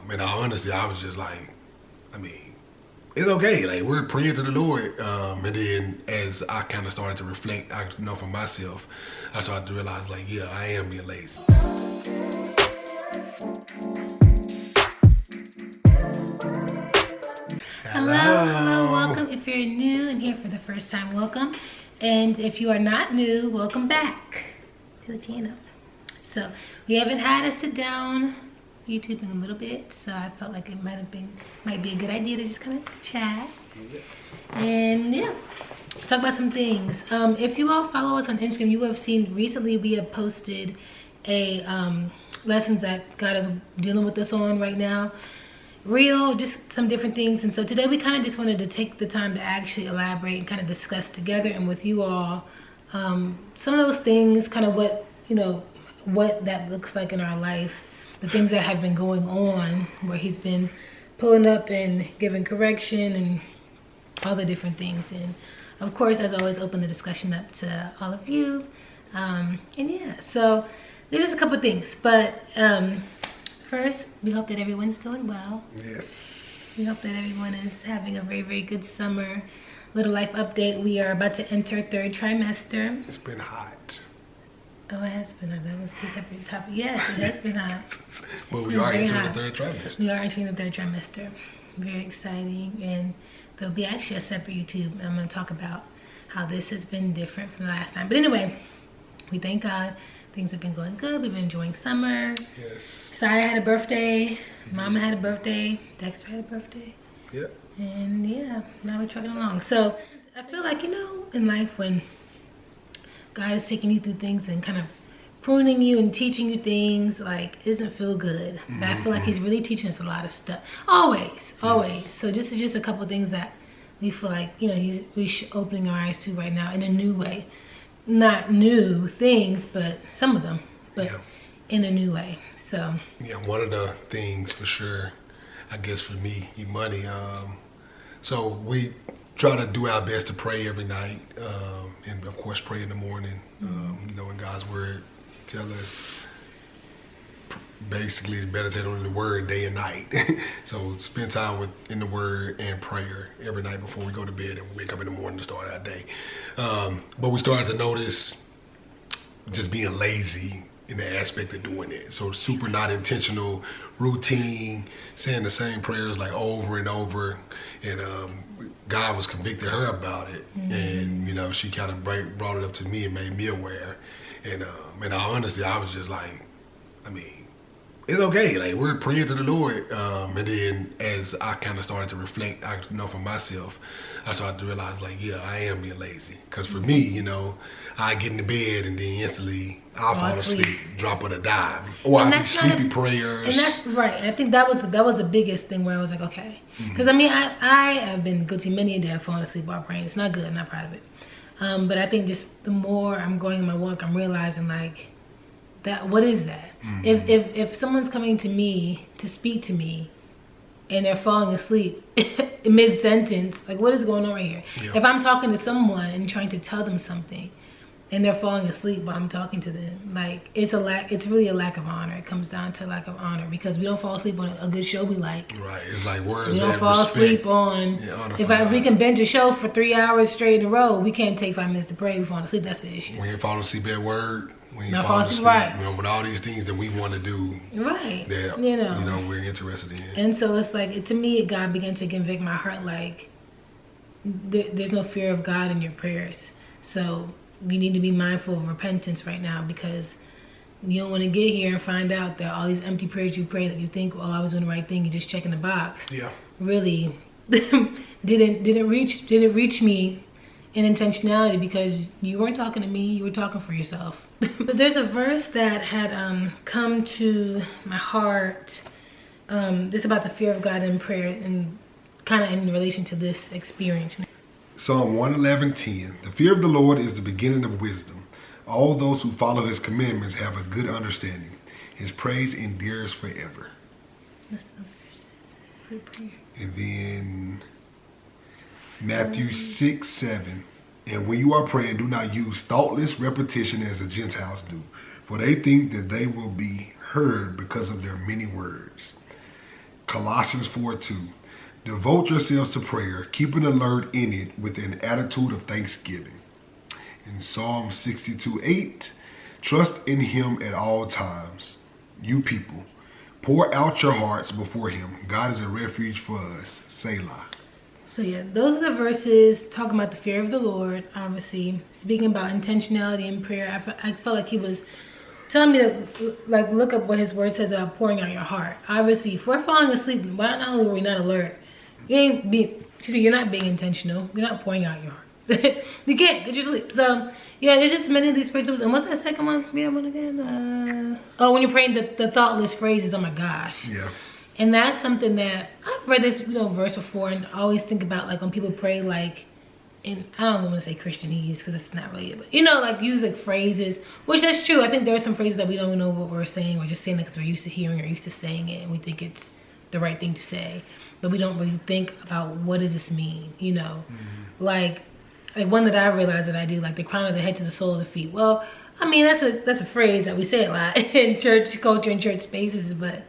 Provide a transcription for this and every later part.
and honestly, I was just like, I mean, it's okay. Like, we're praying to the Lord. And then as I kind of started to reflect, I know for myself, I started to realize, like, yeah, I am being lazy. Hello, welcome. If you're new and here for the first time, welcome. And if you are not new, welcome back to the channel. So we haven't had a sit down YouTube in a little bit, so I felt like it might be a good idea to just kind of chat. And yeah, talk about some things. If you all follow us on Instagram, you have seen recently we have posted a lessons that God is dealing with us on right now. Just some different things. And so today we kind of just wanted to take the time to actually elaborate and kind of discuss together and with you all some of those things, kind of what that looks like in our life, the things that have been going on where he's been pulling up and giving correction and all the different things. And of course, as always, open the discussion up to all of you. And yeah, so there's just a couple things, but first, we hope that everyone's doing well. Yes. We hope that everyone is having a very, very good summer. Little life update. We are about to enter third trimester. It's been hot. Oh, it has been hot. That was two separate topics. Yes, it has been hot. But we are entering the third trimester. We are entering the third trimester. Very exciting. And there'll be actually a separate YouTube. I'm going to talk about how this has been different from the last time. But anyway, we thank God. Things have been going good. We've been enjoying summer. Yes. Saya had a birthday. Mama had a birthday. Dexter had a birthday. Yep. And yeah, now we're trucking along. So I feel like, in life when God is taking you through things and kind of pruning you and teaching you things, like, it doesn't feel good. But I feel like he's really teaching us a lot of stuff. Always. So this is just a couple of things that we feel like, he's opening our eyes to right now in a new way. Not new things, but some of them, but in a new way. So yeah, one of the things for sure, I guess for me, money. So we try to do our best to pray every night, and of course pray in the morning. In God's word, He tells us basically to meditate on the word day and night. So spend time in the word and prayer every night before we go to bed and wake up in the morning to start our day. But we started to notice just being lazy in the aspect of doing it. So super not intentional, routine, saying the same prayers like over and over. And God was convicting her about it. And she kind of brought it up to me and made me aware. And honestly, I was just like, it's okay. Like, we're praying to the Lord. And then as I kind of started to reflect, I know for myself, I started to realize, like, yeah, I am being lazy. Because for me, I get into bed and then instantly I'll fall asleep, drop of a dime. Or I'll do sleepy prayers. And that's right. I think that was the biggest thing where I was like, okay. Because I have been guilty many a day of falling asleep while praying. It's not good. I'm not proud of it. But I think just the more I'm going in my walk, I'm realizing, like, what is that? If someone's coming to me to speak to me and they're falling asleep mid-sentence, like, what is going on right here? If I'm talking to someone and trying to tell them something and they're falling asleep while I'm talking to them, like, it's really a lack of honor. It comes down to lack of honor because we don't fall asleep on a good show we like. Right. It's like, where's we that don't fall respect? Asleep on if we can binge a show for 3 hours straight in a row, we can't take 5 minutes to pray. We fall asleep. That's the issue. We ain't falling asleep at word. We ain't Not falling falling asleep. right. With all these things that we want to do. Right. That we're interested in. And so it's like, to me, God began to convict my heart, like, there's no fear of God in your prayers. So you need to be mindful of repentance right now, because you don't want to get here and find out that all these empty prayers you pray that you think, I was doing the right thing, you're just checking the box. Yeah. Really didn't reach me in intentionality, because you weren't talking to me, you were talking for yourself. But there's a verse that had come to my heart just about the fear of God in prayer, and kind of in relation to this experience. Psalm 111:10. The fear of the Lord is the beginning of wisdom. All those who follow his commandments have a good understanding. His praise endures forever. And then Matthew 6:7. And when you are praying, do not use thoughtless repetition as the Gentiles do, for they think that they will be heard because of their many words. Colossians 4:2. Devote yourselves to prayer, keeping alert in it with an attitude of thanksgiving. In Psalm 62:8, trust in him at all times. You people, pour out your hearts before him. God is a refuge for us. Selah. So yeah, those are the verses talking about the fear of the Lord, obviously. Speaking about intentionality in prayer, I felt like he was telling me to like look up what his word says about pouring out your heart. Obviously, if we're falling asleep, not only are we not alert, you're not being intentional. You're not pouring out your heart. You can't get your sleep. So yeah, there's just many of these principles. And what's that second one? Read that one again. When you're praying the thoughtless phrases. Oh my gosh. Yeah. And that's something that I've read this verse before, and I always think about like when people pray like, and I don't want to say Christianese because it's not really, but like use like phrases, which is true. I think there are some phrases that we don't even know what we're saying. We're just saying it because we're used to hearing or used to saying it, and we think it's the right thing to say, but we don't really think about what does this mean, Like one that I realized that I do, like the crown of the head to the sole of the feet. Well, I mean that's a phrase that we say a lot in church culture and church spaces, but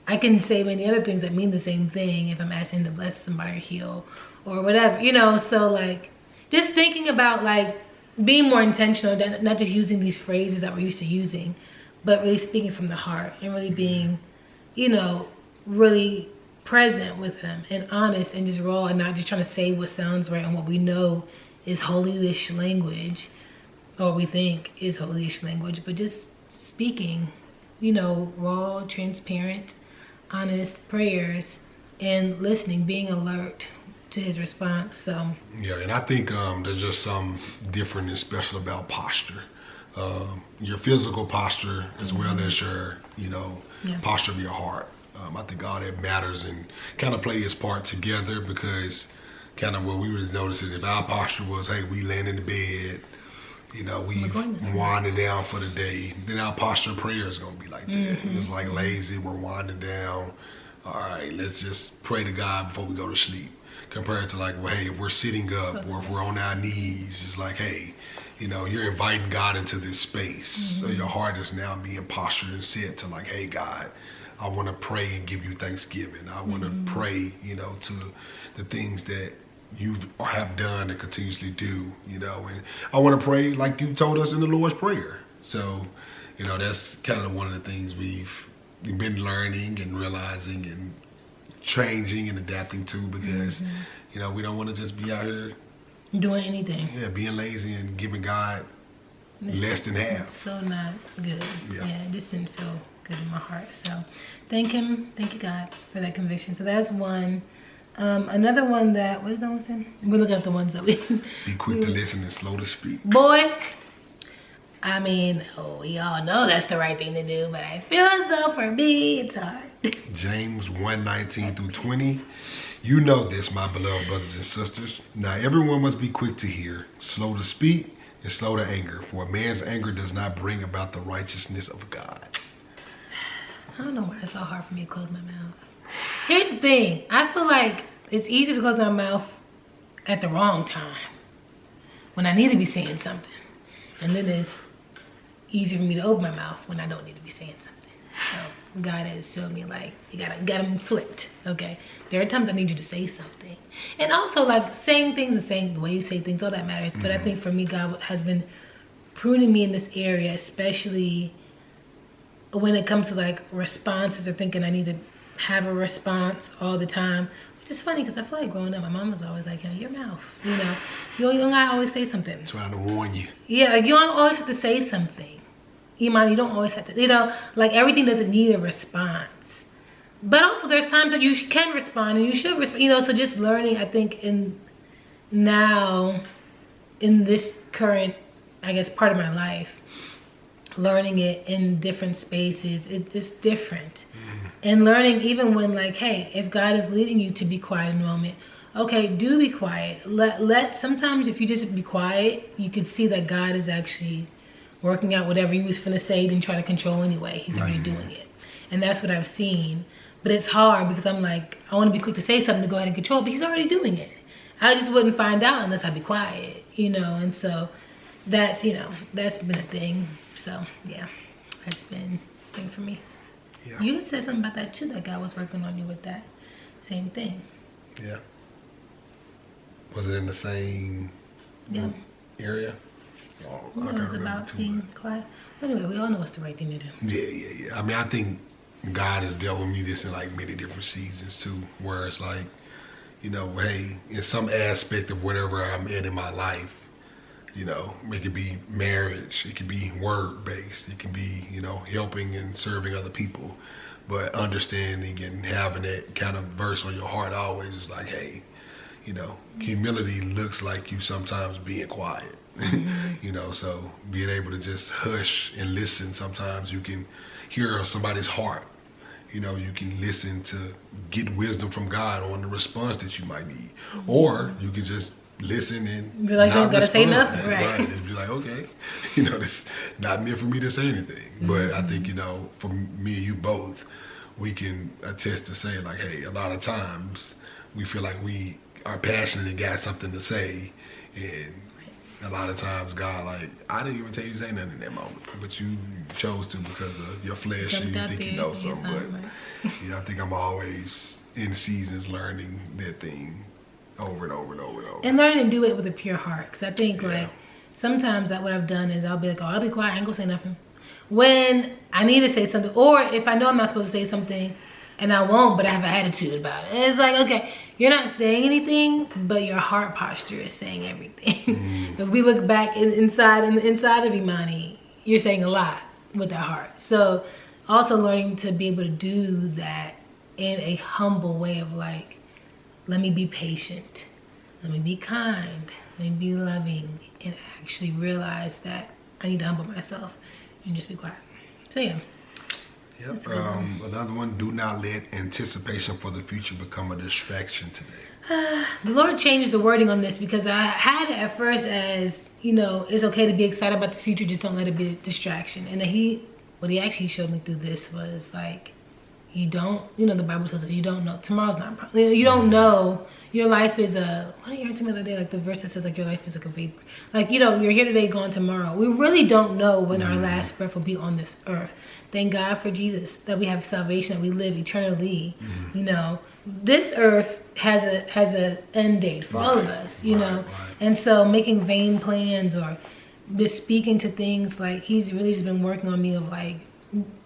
I can say many other things that mean the same thing if I'm asking to bless somebody or heal or whatever, so like just thinking about like being more intentional, not just using these phrases that we're used to using, but really speaking from the heart and really being, really present with him and honest and just raw and not just trying to say what sounds right and what we know is holy-ish language or we think is holy-ish language, but just speaking, raw, transparent, honest prayers and listening, being alert to his response. So yeah, and I think there's just some different and special about posture, your physical posture as well as your posture of your heart. I think all that matters and kind of play its part together, because kind of what we were noticing, if our posture was, hey, we laying in the bed, we winding down for the day, then our posture of prayer is going to be like that. It's like lazy, we're winding down. All right, let's just pray to God before we go to sleep. Compared to like, well, hey, if we're sitting up or if we're on our knees, it's like, hey, you're inviting God into this space. So your heart is now being postured and set to like, hey, God, I want to pray and give you thanksgiving. I want to pray, to the things that you have done and continuously do, and I want to pray like you told us in the Lord's Prayer. So, that's kind of one of the things we've been learning and realizing and changing and adapting to, because, we don't want to just be out here doing anything. Yeah, being lazy and giving God less than half. It's so not good. Yeah, it just didn't feel good in my heart. So thank you God for that conviction. So that's one. Another one that, what is that one thing? We're looking at the ones that we be quick to listen and slow to speak. Boy, I mean, we all know that's the right thing to do, but I feel as though for me it's hard. James 1:19-20. You know this, my beloved brothers and sisters. Now everyone must be quick to hear, slow to speak, and slow to anger, for a man's anger does not bring about the righteousness of God. I don't know why it's so hard for me to close my mouth. Here's the thing. I feel like it's easy to close my mouth at the wrong time, when I need to be saying something. And then it's easy for me to open my mouth when I don't need to be saying something. So God has showed me like, you gotta them flipped, okay? There are times I need you to say something. And also like saying things and saying the way you say things, all that matters. But I think for me, God has been pruning me in this area, especially when it comes to like responses or thinking I need to have a response all the time. Which is funny because I feel like growing up, my mom was always like, your mouth, you don't gotta always say something. Trying to warn you. Yeah, like you don't always have to say something. Iman, you don't always have to, like everything doesn't need a response. But also there's times that you can respond and you should respond, so just learning, I think in this current, I guess, part of my life, learning it in different spaces, it's different. And learning even when like, hey, if God is leading you to be quiet in a moment, okay, do be quiet. Let sometimes if you just be quiet, you can see that God is actually working out whatever he was finna say, then try to control anyway. He's already doing it. And that's what I've seen. But it's hard because I'm like, I want to be quick to say something to go ahead and control, but he's already doing it. I just wouldn't find out unless I'd be quiet, and so that's, that's been a thing. So yeah, that's been a thing for me. Yeah. You had said something about that too, that God was working on you with that same thing. Yeah. Was it in the same area? Oh, I It can't was remember about too being much. quiet. But anyway, we all know it's the right thing to do. Yeah. I mean, I think God has dealt with me this in like many different seasons too, where it's like, you know, hey, in some aspect of whatever I'm in my life, you know, it could be marriage, it could be word-based, it can be, you know, helping and serving other people, but understanding and having that kind of verse on your heart always is like, hey, you know, humility looks like you sometimes being quiet. You know, so being able to just hush and listen, sometimes you can hear somebody's heart. You know, you can listen to get wisdom from God on the response that you might need. Or you can just listen and Be like, not you don't gotta say respond. nothing, right? And be like, okay, you know, it's not meant for me to say anything. But I think, you know, for me and you both, we can attest to say like, hey, a lot of times we feel like we are passionate and got something to say, and a lot of times God, like, I didn't even tell you to say nothing in that moment, but you chose to because of your flesh and you think you know something. But yeah, I think I'm always in seasons learning that thing over and over and over and over. And learning to do it with a pure heart. Because I think, like, sometimes what I've done is I'll be like, oh, I'll be quiet, I ain't gonna say nothing. When I need to say something, or if I know I'm not supposed to say something and I won't, but I have an attitude about it. And it's like, okay, you're not saying anything, but your heart posture is saying everything. If we look back inside of Imani, you're saying a lot with that heart. So also learning to be able to do that in a humble way of like, let me be patient, let me be kind, let me be loving, and actually realize that I need to humble myself and just be quiet. So yeah. Yep. Another one, do not let anticipation for the future become a distraction today. The Lord changed the wording on this because I had it at first as, you know, it's okay to be excited about the future, just don't let it be a distraction. And what he actually showed me through this was like, you don't, you know, the Bible tells us you don't know. Tomorrow's not, you don't know. Your life is what did you hear to me the other day? Like the verse that says like your life is like a vapor. Like, you know, you're here today, gone tomorrow. We really don't know when our last breath will be on this earth. Thank God for Jesus, that we have salvation, that we live eternally. You know, this earth has a end date for all of us, you know. And so making vain plans or just speaking to things, like he's really just been working on me of like,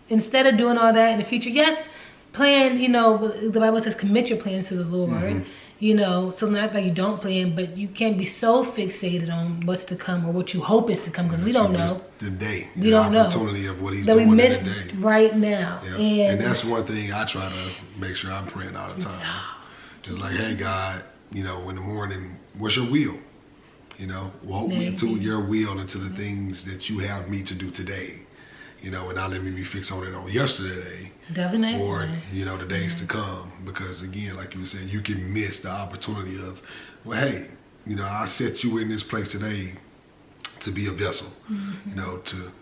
instead of doing all that in the future, yes, plan, you know, the Bible says commit your plans to the Lord. You know, so not that you don't plan, but you can't be so fixated on what's to come or what you hope is to come, because we don't know. The day, we don't know. Opportunity of what he's that doing we missed in the day. Right now. Yeah. And that's one thing I try to make sure I'm praying all the time. Just like, hey God, you know, in the morning, what's your will? You know, walk me to your will and to the things that you have me to do today. You know, and not let me be fixed on it on yesterday. Definitely. Or, you know, the days to come. Because again, like you were saying, you can miss the opportunity of, well, hey, you know, I set you in this place today to be a vessel, you know, to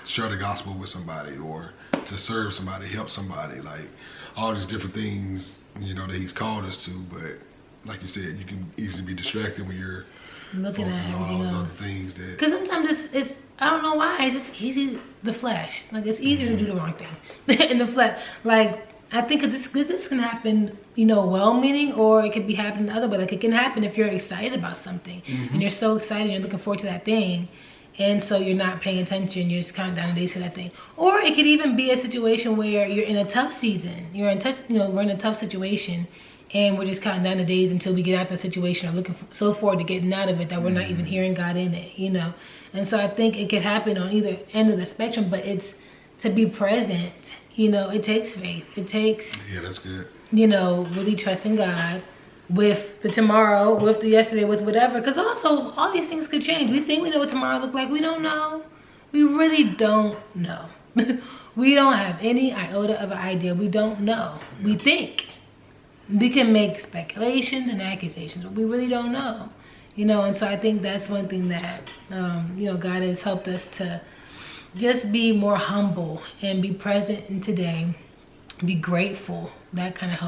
share the gospel with somebody or to serve somebody, help somebody, like all these different things, you know, that he's called us to. But like you said, you can easily be distracted when you're looking at all those else. other things that. Because sometimes it's I don't know why, it's just easy, the flesh. Like it's easier to do the wrong thing in the flesh. Like I think because this can happen, you know, well-meaning, or it could be happening the other way. Like it can happen if you're excited about something and you're so excited, you're looking forward to that thing, and so you're not paying attention. You're just counting down the days to that thing. Or it could even be a situation where you're in a tough season. We're in a tough situation, and we're just counting down the days until we get out of the situation, or looking so forward to getting out of it that we're not even hearing God in it, you know. And so I think it could happen on either end of the spectrum, but it's to be present, you know, it takes faith. It takes, yeah, that's good. You know, really trusting God with the tomorrow, with the yesterday, with whatever. Because also, all these things could change. We think we know what tomorrow look like. We don't know. We really don't know. We don't have any iota of an idea. We don't know. Yes. We think. We can make speculations and accusations, but we really don't know. You know, and so I think that's one thing that, you know, God has helped us to just be more humble and be present in today, be grateful. That kind of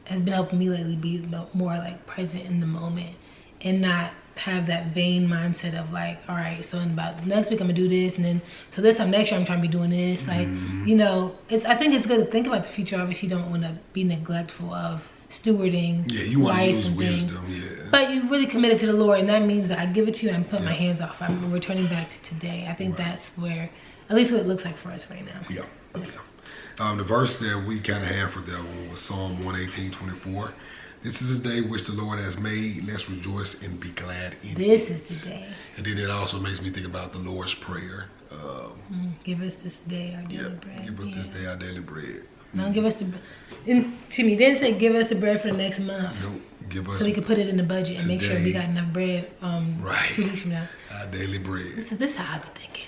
has been helping me lately be more like present in the moment and not have that vain mindset of like, all right, so in about next week I'm gonna do this, and then so this time next year I'm trying to be doing this. Like, you know, I think it's good to think about the future. Obviously, you don't want to be neglectful of stewarding you want to life use and wisdom, things. But you really committed to the Lord, and that means that I give it to you and put my hands off. I'm returning back to today. I think that's where, at least what it looks like for us right now. The verse that we kind of had for that one was Psalm 118:24. This is the day which the Lord has made. Let's rejoice and be glad in it. This is the day. And then it also makes me think about the Lord's Prayer. Give us this day our daily bread. Give us this day our daily bread. Don't give us the. To me, didn't say give us the bread for the next month. Nope. Give us. So we can put it in the budget and make sure we got enough bread. 2 weeks from now. Our daily bread. This is how I be thinking.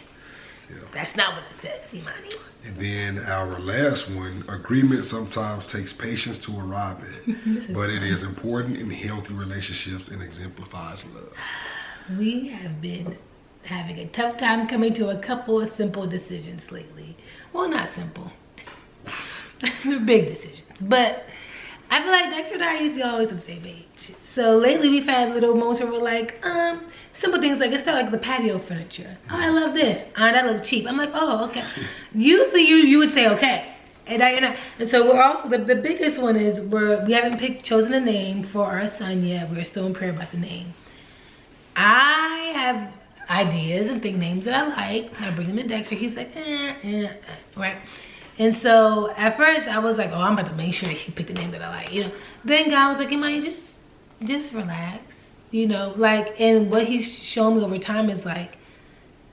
That's not what it says, Imani. And then our last one, agreement sometimes takes patience to arrive at, but it is important in healthy relationships and exemplifies love. We have been having a tough time coming to a couple of simple decisions lately. Well, not simple. They're big decisions, but I feel like Dexter and I used to always at the same age. So lately we've had little moments where we're like, simple things like, it's not like the patio furniture. Oh, I love this. Oh, that looks cheap. I'm like, oh, okay. Usually you would say okay. And now you're not. And so we're also, the biggest one is we haven't chosen a name for our son yet. We're still in prayer about the name. I have ideas and names that I like. I bring them to Dexter. He's like, right? And so at first I was like, oh, I'm about to make sure he picked the name that I like, you know. Then God was like, Imani, just relax, you know. Like, and what he's shown me over time is like,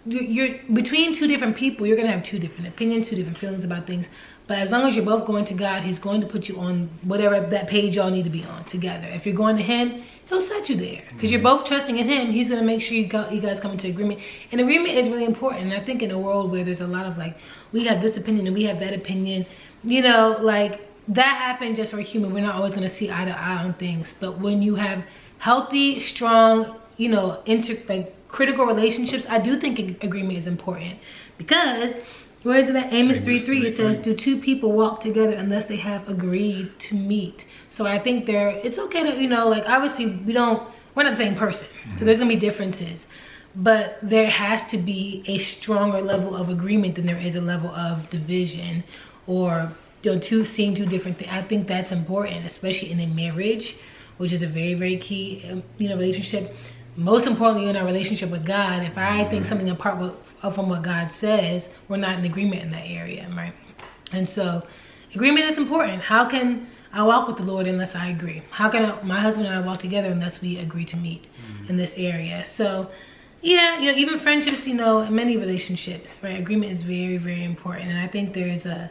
you're between two different people, you're gonna have two different opinions, two different feelings about things. But as long as you're both going to God, he's going to put you on whatever that page y'all need to be on together. If you're going to him, he'll set you there. Because you're both trusting in him, he's going to make sure you guys come into agreement. And agreement is really important. And I think in a world where there's a lot of like, we have this opinion and we have that opinion, you know, like that happened just for human. We're not always going to see eye to eye on things. But when you have healthy, strong, you know, critical relationships, I do think agreement is important. Because where is it at? Amos 3:3, it says, do two people walk together unless they have agreed to meet? So I think it's okay to, you know, like obviously we're not the same person. So there's gonna be differences. But there has to be a stronger level of agreement than there is a level of division or, you know, seeing two different things. I think that's important, especially in a marriage, which is a very, very key, you know, relationship. Most importantly, in our relationship with God, if I think something apart from what God says, we're not in agreement in that area, right? And so agreement is important. How can I walk with the Lord unless I agree? How can my husband and I walk together unless we agree to meet in this area? So yeah, you know, even friendships, you know, many relationships, right? Agreement is very, very important. And I think there's a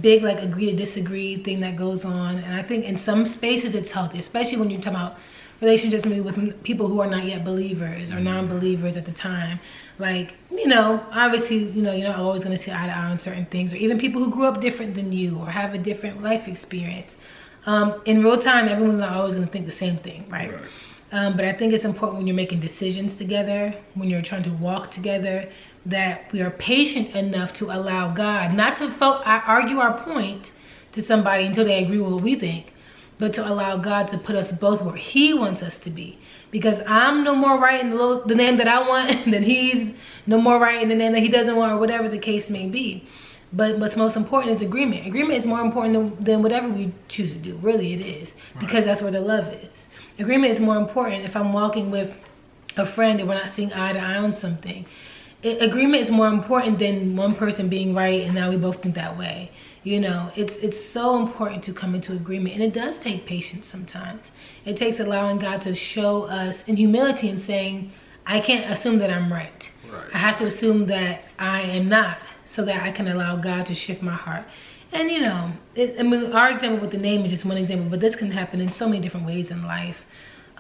big like agree to disagree thing that goes on. And I think in some spaces it's healthy, especially when you're talking about relationships maybe with people who are not yet believers or non-believers at the time. Like, you know, obviously, you know, you're not always going to see eye to eye on certain things, or even people who grew up different than you or have a different life experience. In real time, everyone's not always going to think the same thing, right? But I think it's important when you're making decisions together, when you're trying to walk together, that we are patient enough to allow God, not to argue our point to somebody until they agree with what we think, but to allow God to put us both where he wants us to be. Because I'm no more right in the name that I want than he's no more right in the name that he doesn't want, or whatever the case may be. But what's most important is agreement. Agreement is more important than whatever we choose to do. Really, it is. Because that's where the love is. Agreement is more important if I'm walking with a friend and we're not seeing eye to eye on something. Agreement is more important than one person being right and now we both think that way. You know, it's so important to come into agreement, and it does take patience sometimes. It takes allowing God to show us in humility and saying, I can't assume that I'm right. I have to assume that I am not, so that I can allow God to shift my heart. And you know, I mean, our example with the name is just one example, but this can happen in so many different ways in life.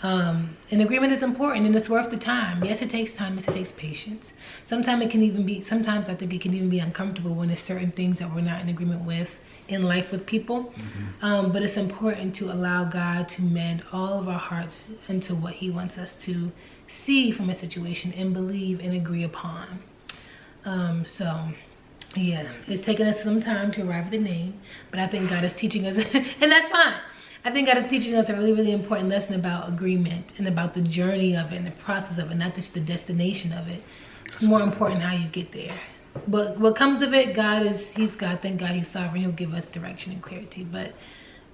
And agreement is important, and it's worth the time. Yes, it takes time. Yes, it takes patience. Sometimes I think it can even be uncomfortable when there's certain things that we're not in agreement with in life with people. But it's important to allow God to mend all of our hearts into what he wants us to see from a situation and believe and agree upon. So yeah, it's taken us some time to arrive at the name, but I think God is teaching us, and that's fine. I think God is teaching us a really, really important lesson about agreement and about the journey of it and the process of it, not just the destination of it. It's more important how you get there. But what comes of it, He's God. Thank God He's sovereign. He'll give us direction and clarity. But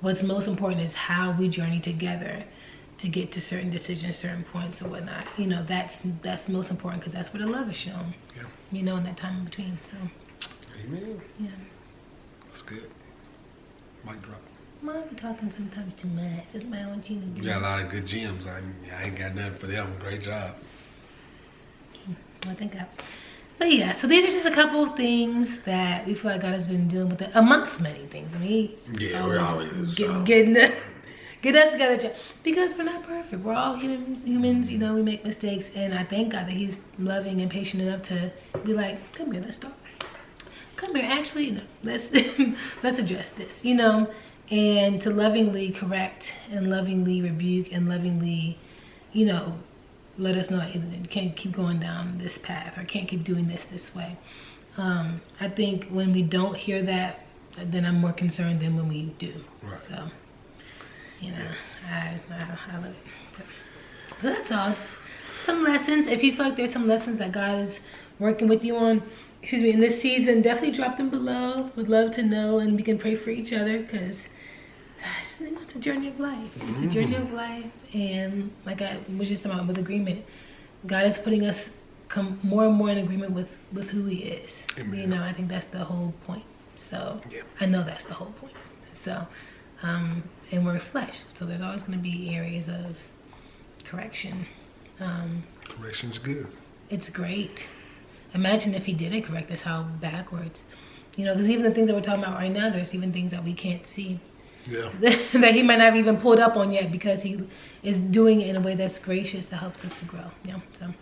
what's most important is how we journey together to get to certain decisions, certain points and whatnot. You know, that's most important because that's where the love is shown. Yeah. You know, in that time in between. So. Amen. Yeah. That's good. Mic drop. Mom be talking sometimes too much. That's what I want you to do. You got a lot of good gems. I ain't got nothing for them. Great job. Well, thank God. But yeah, so these are just a couple of things that we feel like God has been dealing with, amongst many things. I mean, We're always getting get us together because we're not perfect. We're all humans. You know, we make mistakes, and I thank God that He's loving and patient enough to be like, "Come here, let's talk. Come here, actually, no, let's let's address this." You know, and to lovingly correct and lovingly rebuke and lovingly, you know, let us know it can't keep going down this path or can't keep doing this way. I think when we don't hear that, then I'm more concerned than when we do. Right. So, you know, I love it. So that's all. Just some lessons. If you feel like there's some lessons that God is working with you on, in this season, definitely drop them below. Would love to know, and we can pray for each other because it's a journey of life. It's a journey of life, and like I was just talking about with agreement, God is putting us come more and more in agreement with who He is. Amen. You know, I think that's the whole point. So I know that's the whole point. So, and we're flesh, so there's always going to be areas of correction. Correction's good. It's great. Imagine if He didn't correct us, how backwards. You know, because even the things that we're talking about right now, there's even things that we can't see. Yeah. That He might not have even pulled up on yet because He is doing it in a way that's gracious that helps us to grow. Yeah. So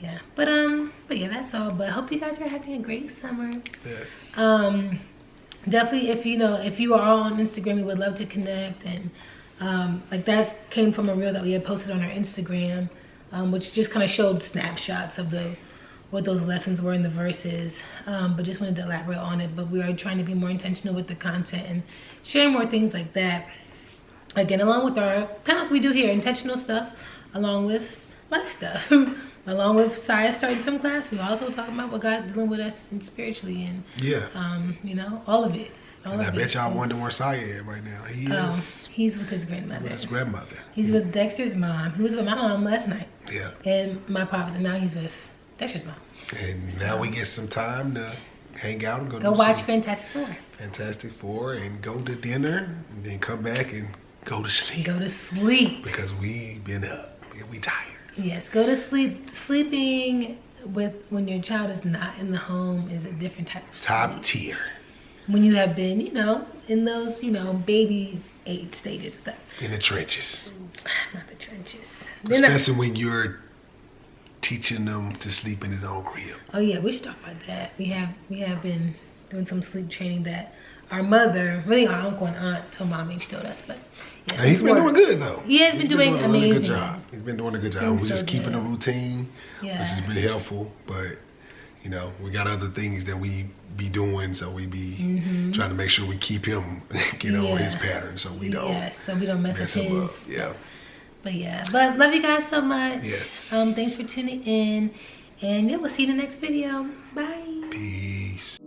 yeah. But yeah, that's all. But I hope you guys are having a great summer. Yeah. Definitely if you are all on Instagram, we would love to connect, and like that came from a reel that we had posted on our Instagram, which just kind of showed snapshots of what those lessons were in the verses, but just wanted to elaborate on it. But we are trying to be more intentional with the content and sharing more things like that. Again, along with our, kind of like we do here, intentional stuff, along with life stuff. Along with Saya starting some class, we also talk about what God's dealing with us and spiritually, and you know, all of it. And I bet y'all wondering where Saya is right now. He's with his grandmother. With his grandmother. He's with Dexter's mom. He was with my mom last night. Yeah. And my pops, and now he's with Dexter's mom. And now we get some time to hang out and go watch Fantastic Four. Fantastic Four, and go to dinner, and then come back and go to sleep. Go to sleep. Because we've been up and we tired. Yes, go to sleep. Sleeping when your child is not in the home is a different type of sleep. Top tier. When you have been, you know, in those, you know, baby age stages and stuff. In the trenches. Not the trenches. Especially when you're teaching them to sleep in his own crib. Oh yeah, we should talk about that. We have been doing some sleep training that our mother, really our uncle and aunt told mommy, she told us, but yeah, he's been doing good though. He has been doing amazing. Really good job. He's been doing a good job. We're just keeping a routine, which has been helpful, but you know, we got other things that we be doing, so we be trying to make sure we keep him, you know, on his pattern, so we don't. Yes, so we don't mess him up. Yeah. But love you guys so much. Yes. Thanks for tuning in, and yeah, we'll see you in the next video. Bye. Peace.